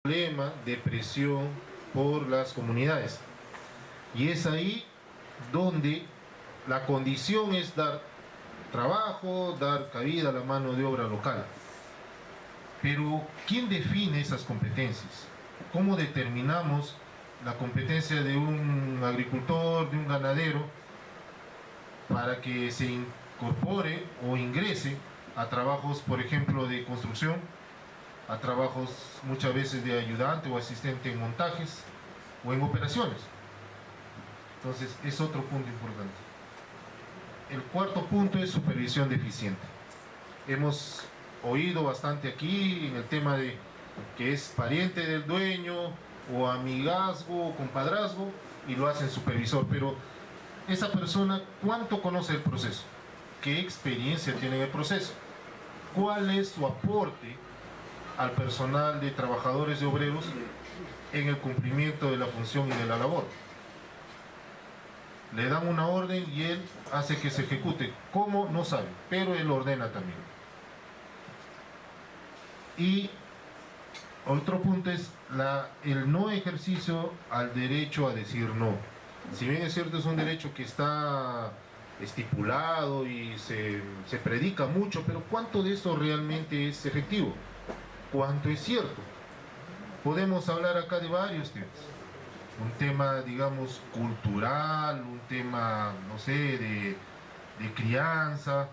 problema de presión por las comunidades, y es ahí donde la condición es dar trabajo, dar cabida a la mano de obra local. Pero ¿quién define esas competencias? ¿Cómo determinamos la competencia de un agricultor, de un ganadero, para que se incorpore o ingrese a trabajos, por ejemplo, de construcción, a trabajos muchas veces de ayudante o asistente en montajes o en operaciones? Entonces es otro punto importante. El cuarto punto es supervisión deficiente. Hemos oído bastante aquí en el tema de que es pariente del dueño o amigazgo o compadrazgo y lo hacen supervisor, pero esa persona, ¿cuánto conoce el proceso? ¿Qué experiencia tiene en el proceso? ¿Cuál es su aporte al personal de trabajadores y obreros en el cumplimiento de la función y de la labor? Le dan una orden y él hace que se ejecute. ¿Cómo? No sabe, pero él ordena también. Y otro punto es el no ejercicio al derecho a decir no. Si bien es cierto, es un derecho que está estipulado y se predica mucho, pero ¿cuánto de eso realmente es efectivo? ¿Cuánto es cierto? Podemos hablar acá de varios temas. Un tema, digamos, cultural, un tema, no sé, de crianza.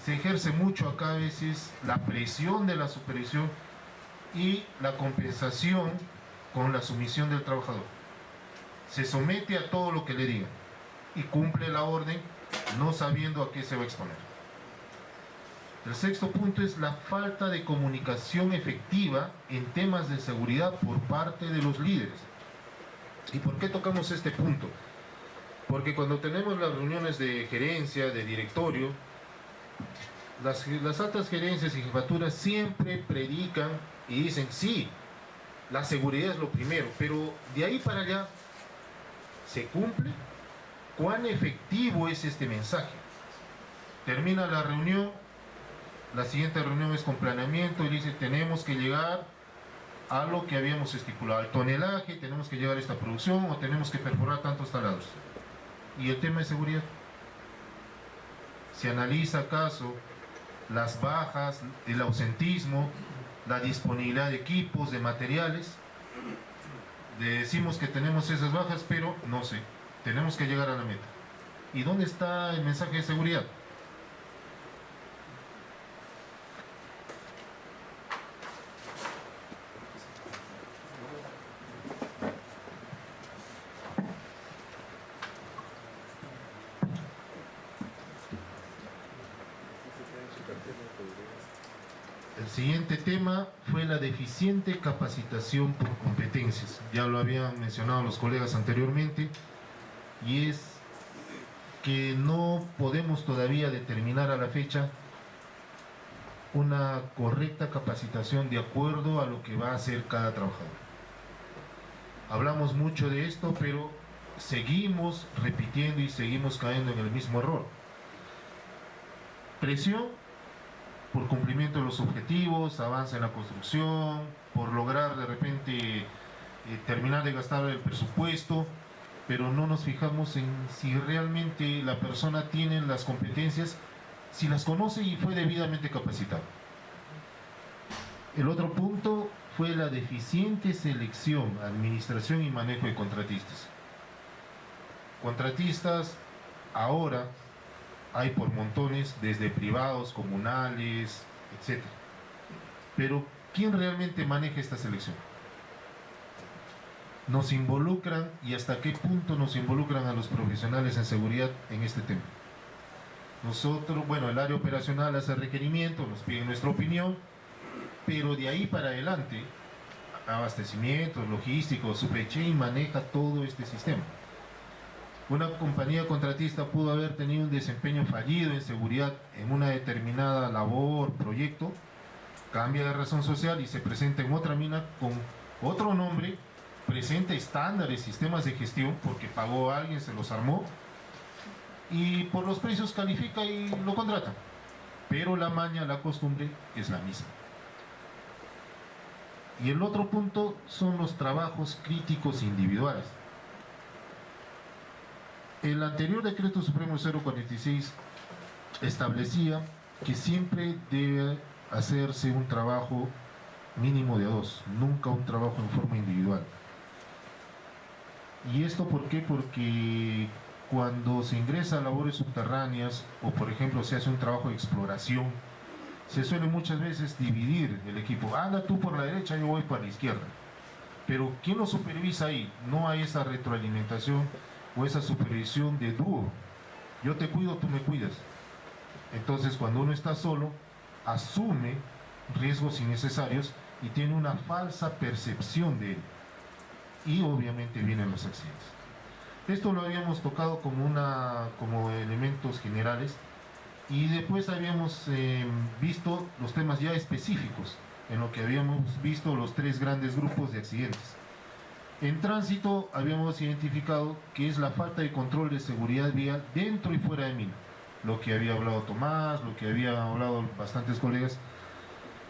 Se ejerce mucho acá a veces la presión de la supervisión y la compensación con la sumisión del trabajador. Se somete a todo lo que le digan y cumple la orden no sabiendo a qué se va a exponer. El sexto punto es la falta de comunicación efectiva en temas de seguridad por parte de los líderes. ¿Y por qué tocamos este punto? Porque cuando tenemos las reuniones de gerencia, de directorio, las altas gerencias y jefaturas siempre predican y dicen, sí, la seguridad es lo primero, pero de ahí para allá, ¿se cumple? ¿Cuán efectivo es este mensaje? Termina la reunión, la siguiente reunión es con planeamiento y dice, tenemos que llegar a lo que habíamos estipulado, al tonelaje, tenemos que llevar esta producción o tenemos que perforar tantos talados. ¿Y el tema de seguridad? ¿Se analiza acaso las bajas, el ausentismo, la disponibilidad de equipos, de materiales? Le decimos que tenemos esas bajas, pero no sé, tenemos que llegar a la meta. ¿Y dónde está el mensaje de seguridad? El siguiente tema fue la deficiente capacitación por competencias. Ya lo habían mencionado los colegas anteriormente, y es que no podemos todavía determinar a la fecha una correcta capacitación de acuerdo a lo que va a hacer cada trabajador. Hablamos mucho de esto, pero seguimos repitiendo y seguimos cayendo en el mismo error. Presión por cumplimiento de los objetivos, avance en la construcción, por lograr de repente terminar de gastar el presupuesto, pero no nos fijamos en si realmente la persona tiene las competencias, si las conoce y fue debidamente capacitado. El otro punto fue la deficiente selección, administración y manejo de contratistas. Contratistas ahora hay por montones, desde privados, comunales, etc. Pero ¿quién realmente maneja esta selección? ¿Nos involucran y hasta qué punto nos involucran a los profesionales en seguridad en este tema? Nosotros, bueno, el área operacional hace requerimientos, nos piden nuestra opinión, pero de ahí para adelante, abastecimientos, logísticos, supply chain maneja todo este sistema. Una compañía contratista pudo haber tenido un desempeño fallido en seguridad en una determinada labor, proyecto, cambia de razón social y se presenta en otra mina con otro nombre, presenta estándares, sistemas de gestión, porque pagó a alguien, se los armó, y por los precios califica y lo contrata. Pero la maña, la costumbre es la misma. Y el otro punto son los trabajos críticos individuales. El anterior decreto supremo 046 establecía que siempre debe hacerse un trabajo mínimo de a dos, nunca un trabajo en forma individual. ¿Y esto por qué? Porque cuando se ingresa a labores subterráneas o por ejemplo se hace un trabajo de exploración, se suele muchas veces dividir el equipo. Anda tú por la derecha, yo voy por la izquierda. Pero ¿quién lo supervisa ahí? No hay esa retroalimentación o esa supervisión de dúo. Yo te cuido, tú me cuidas. Entonces cuando uno está solo, asume riesgos innecesarios y tiene una falsa percepción de él. Y obviamente vienen los accidentes. Esto lo habíamos tocado como elementos generales y después habíamos visto los temas ya específicos en lo que habíamos visto los tres grandes grupos de accidentes. En tránsito habíamos identificado que es la falta de control de seguridad vial dentro y fuera de mina, lo que había hablado Tomás, lo que había hablado bastantes colegas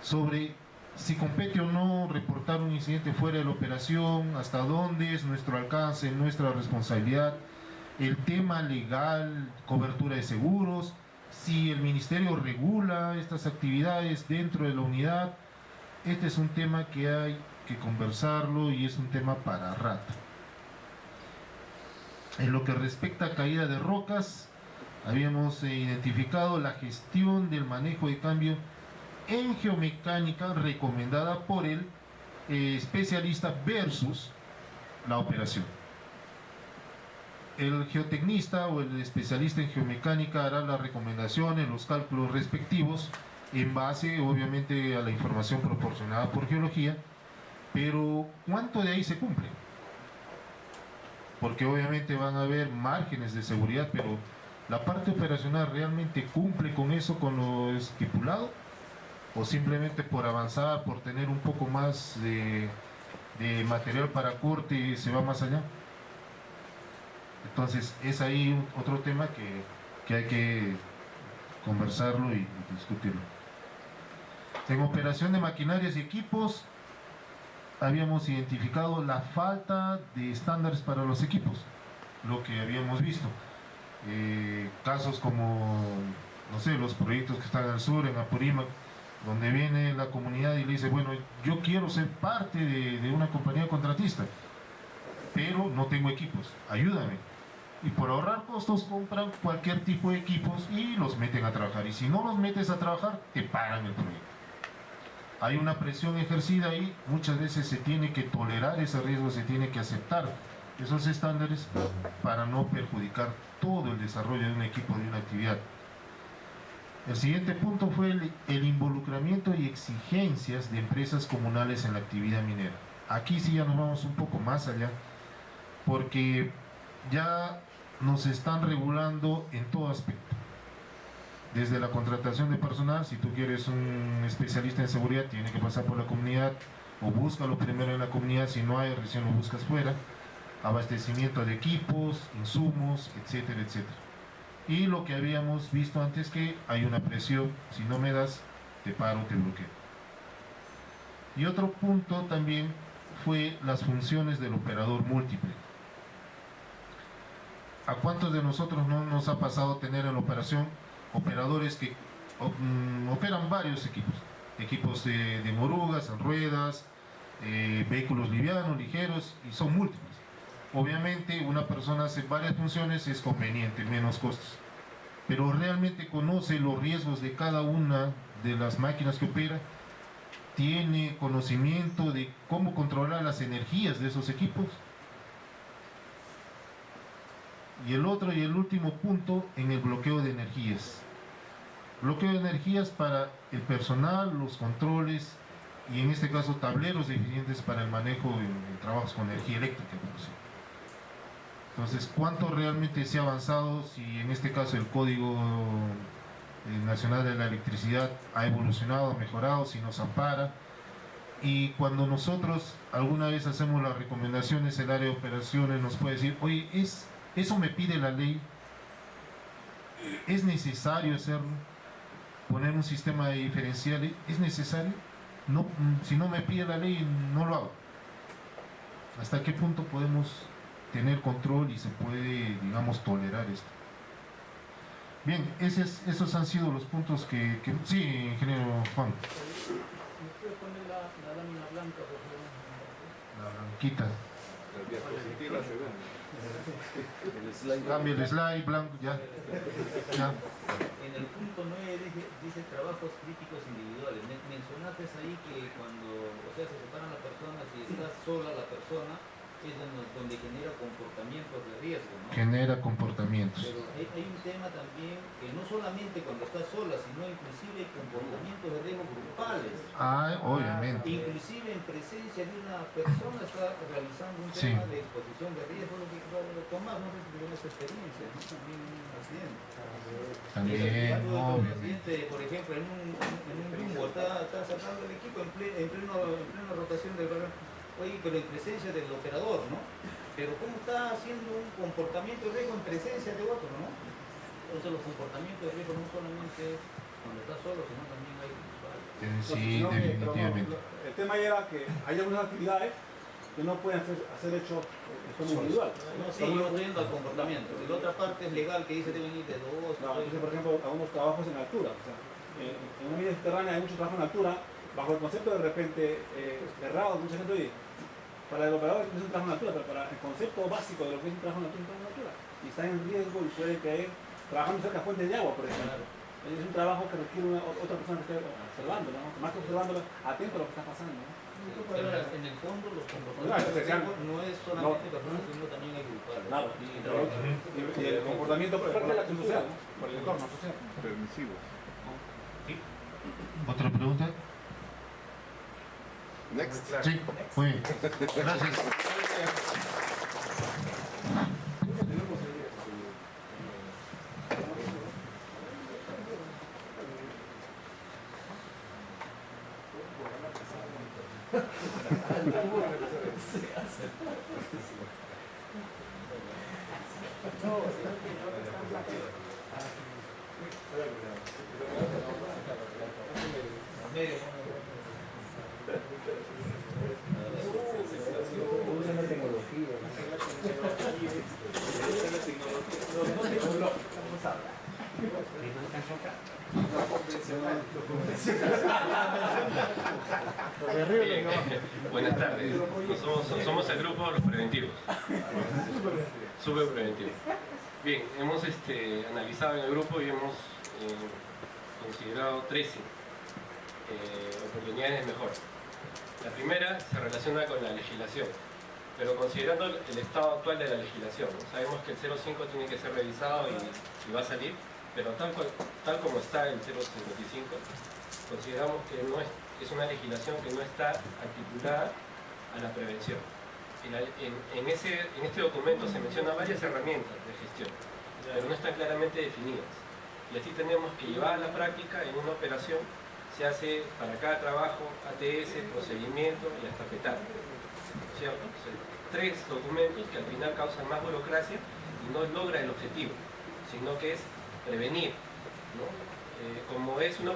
sobre si compete o no reportar un incidente fuera de la operación, hasta dónde es nuestro alcance, nuestra responsabilidad, el tema legal, cobertura de seguros, si el ministerio regula estas actividades dentro de la unidad. Este es un tema que hay que conversarlo y es un tema para rato. En lo que respecta a caída de rocas, habíamos identificado la gestión del manejo de cambio en geomecánica recomendada por el especialista versus la operación. El geotecnista o el especialista en geomecánica hará las recomendaciones, los cálculos respectivos en base obviamente a la información proporcionada por geología, pero ¿cuánto de ahí se cumple? Porque obviamente van a haber márgenes de seguridad, pero ¿la parte operacional realmente cumple con eso, con lo estipulado? ¿O simplemente por avanzar, por tener un poco más de material para corte se va más allá? Entonces es ahí otro tema que hay que conversarlo y discutirlo. En operación de maquinarias y equipos habíamos identificado la falta de estándares para los equipos, lo que habíamos visto. Casos como, no sé, los proyectos que están al sur, en Apurímac, donde viene la comunidad y le dice, bueno, yo quiero ser parte de una compañía contratista, pero no tengo equipos, ayúdame. Y por ahorrar costos compran cualquier tipo de equipos y los meten a trabajar. Y si no los metes a trabajar, te paran el proyecto. Hay una presión ejercida ahí, muchas veces se tiene que tolerar ese riesgo, se tiene que aceptar esos estándares para no perjudicar todo el desarrollo de un equipo, de una actividad. El siguiente punto fue el involucramiento y exigencias de empresas comunales en la actividad minera. Aquí sí ya nos vamos un poco más allá, porque ya nos están regulando en todo aspecto. Desde la contratación de personal, si tú quieres un especialista en seguridad, tiene que pasar por la comunidad, o búscalo primero en la comunidad, si no hay, recién lo buscas fuera. Abastecimiento de equipos, insumos, etcétera, etcétera. Y lo que habíamos visto antes, que hay una presión, si no me das, te paro, te bloqueo. Y otro punto también fue las funciones del operador múltiple. ¿A cuántos de nosotros no nos ha pasado tener en la operación operadores que operan varios equipos? Equipos de morugas, en ruedas, vehículos livianos, ligeros, y son múltiples. Obviamente una persona hace varias funciones, es conveniente, menos costos, pero realmente conoce los riesgos de cada una de las máquinas que opera, tiene conocimiento de cómo controlar las energías de esos equipos. Y el otro y el último punto en el bloqueo de energías. Bloqueo de energías para el personal, los controles y en este caso tableros eficientes para el manejo de trabajos con energía eléctrica. Entonces, ¿cuánto realmente se ha avanzado? Si en este caso el Código Nacional de la Electricidad ha evolucionado, ha mejorado, si nos ampara. Y cuando nosotros alguna vez hacemos las recomendaciones, el área de operaciones nos puede decir, oye, eso me pide la ley, es necesario hacerlo, poner un sistema de diferenciales, es necesario. no, si no me pide la ley, no lo hago. ¿Hasta qué punto podemos tener control y se puede, digamos, tolerar esto? Bien, esos han sido los puntos que... Sí, ingeniero Juan. ¿Me puede poner la lámina blanca, por favor? La blanquita. La diapositiva se ve. El slide. Cambia el slide, blanco, ya. Ya. En el punto 9 dice trabajos críticos individuales. Mencionaste ahí que cuando, o sea, se separan las personas y está sola la persona, es donde genera comportamientos de riesgo, ¿no? Genera comportamientos. Pero hay un tema también que no solamente cuando está sola, sino inclusive comportamientos de riesgo grupales. Ah, obviamente. Inclusive en presencia de una persona está realizando un tema de exposición de riesgo, lo que Tomás, no sé si tuvieron esa experiencia, ¿no? También en un accidente. También, El obviamente. accidente, por ejemplo, en un rumbo, está saltando el equipo en plena rotación del balón. Oye, pero en presencia del operador, ¿no? Pero ¿cómo está haciendo un comportamiento de riesgo en presencia de otro, ¿no? Entonces los comportamientos de riesgo no solamente cuando está solo, sino también hay grupales. Sí, definitivamente. El tema era que hay algunas actividades que no pueden ser hecho de forma individual. No, sí, yo estoy yendo al comportamiento. Y la otra parte es legal que dice deben ir de dos. No, entonces, por ejemplo, algunos trabajos en altura. O sea, en una vida subterránea hay mucho trabajo en altura, bajo el concepto de repente errado, mucha gente oye, para el operador es un trabajo en altura, pero para el concepto básico de lo que es un trabajo en altura, y está en riesgo y puede caer trabajando cerca de fuentes de agua, por ejemplo. Es un trabajo que requiere otra persona que esté observándolo, ¿no? Más que observándolo, atento a lo que está pasando, ¿no? Pero en el fondo los comportamientos de riesgo no es solamente personas, sino también hay grupales. Claro. Y el comportamiento por parte de la acción social, ¿no? Por el entorno social. Permisivo. ¿Otra pregunta? Next. Sí, muy bien. Gracias. Buenas tardes. Somos el grupo Los Preventivos. Súper preventivos. Bien, hemos analizado en el grupo y hemos considerado 13 oportunidades de mejora. La primera se relaciona con la legislación, pero considerando el estado actual de la legislación, ¿no? Sabemos que el 05 tiene que ser revisado y va a salir, pero tal como está el 055, consideramos que no es una legislación que no está articulada a la prevención. En este documento se mencionan varias herramientas de gestión, pero no están claramente definidas. Y así tenemos que llevar a la práctica en una operación, se hace para cada trabajo ATS, procedimiento y hasta petar. ¿Cierto? Son 3 documentos que al final causan más burocracia y no logra el objetivo, sino que es prevenir, ¿no? Como es una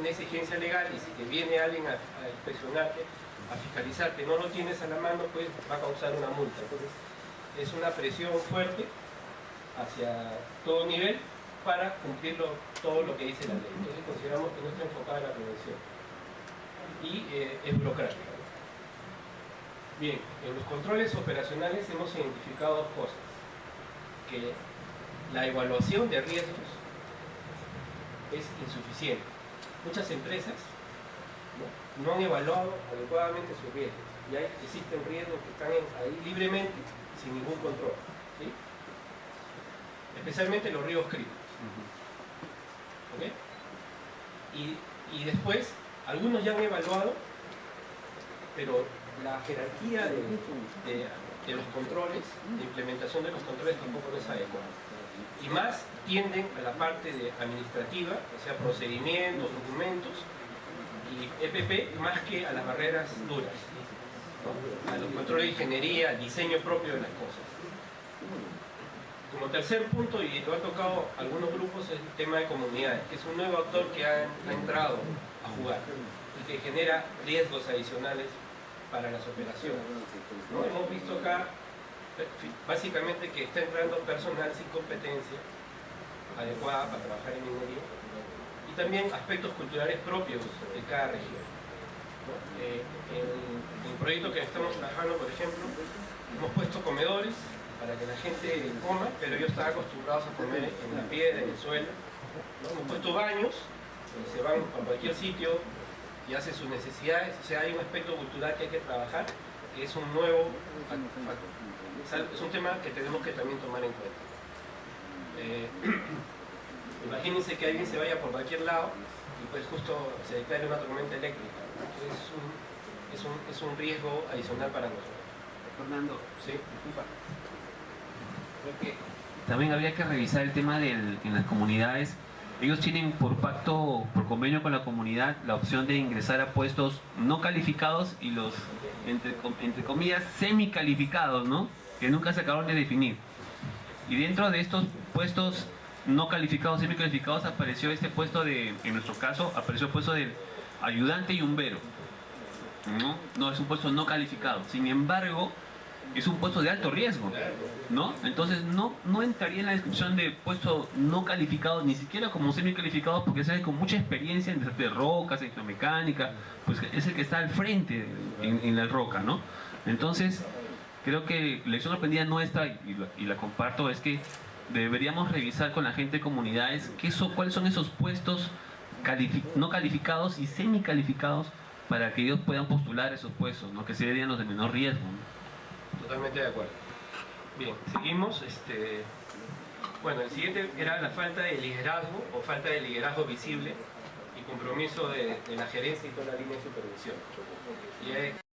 exigencia legal y si te viene alguien a inspeccionarte, a fiscalizarte, no lo tienes a la mano, pues va a causar una multa. Entonces, es una presión fuerte hacia todo nivel para cumplir todo lo que dice la ley. Entonces consideramos que no está enfocada en la prevención y es burocrática. Bien, en los controles operacionales hemos identificado 2 cosas: que la evaluación de riesgos es insuficiente. Muchas empresas no han evaluado adecuadamente sus riesgos y existen riesgos que están ahí libremente sin ningún control, ¿sí? Especialmente los riesgos críticos. ¿Okay? Y después, algunos ya han evaluado, pero la jerarquía de los controles, de implementación de los controles tampoco no es adecuada. Y más tienden a la parte administrativa, o sea, procedimientos, documentos y EPP, más que a las barreras duras, ¿no? A los controles de ingeniería, al diseño propio de las cosas. Como tercer punto, y lo han tocado algunos grupos, es el tema de comunidades, que es un nuevo actor que ha entrado a jugar y que genera riesgos adicionales para las operaciones, ¿no? Hemos visto acá básicamente que está entrando personal sin competencia adecuada para trabajar en minería y también aspectos culturales propios de cada región, ¿no? En el proyecto que estamos trabajando, por ejemplo, hemos puesto comedores para que la gente coma, pero ellos están acostumbrados a comer en la piedra, en el suelo, ¿no? Hemos puesto baños, se van a cualquier sitio y hacen sus necesidades. O sea, hay un aspecto cultural que hay que trabajar, que es un nuevo, es un tema que tenemos que también tomar en cuenta. Imagínense que alguien se vaya por cualquier lado y pues justo se declare una tormenta eléctrica. Es un riesgo adicional para nosotros. Fernando, ¿Sí? disculpa. Creo que también habría que revisar el tema en las comunidades. Ellos tienen por pacto, por convenio con la comunidad, la opción de ingresar a puestos no calificados y los, entre comillas, semi-calificados, ¿no? Que nunca se acabaron de definir. Y dentro de estos puestos no calificados, semi-calificados, apareció este puesto de, en nuestro caso, apareció el puesto de ayudante y umbero. No, es un puesto no calificado. Sin embargo, es un puesto de alto riesgo, ¿no? Entonces no entraría en la descripción de puesto no calificado, ni siquiera como semi-calificado, porque es alguien con mucha experiencia en de rocas, en geomecánica, pues es el que está al frente en la roca, ¿no? Entonces, creo que la lección aprendida nuestra, y la comparto, es que deberíamos revisar con la gente de comunidades cuáles son esos puestos no calificados y semi-calificados para que ellos puedan postular esos puestos, ¿no? Que serían los de menor riesgo, ¿no? Totalmente de acuerdo. Bien, seguimos. Bueno, el siguiente era la falta de liderazgo o falta de liderazgo visible y compromiso de la gerencia y toda la línea de supervisión. Y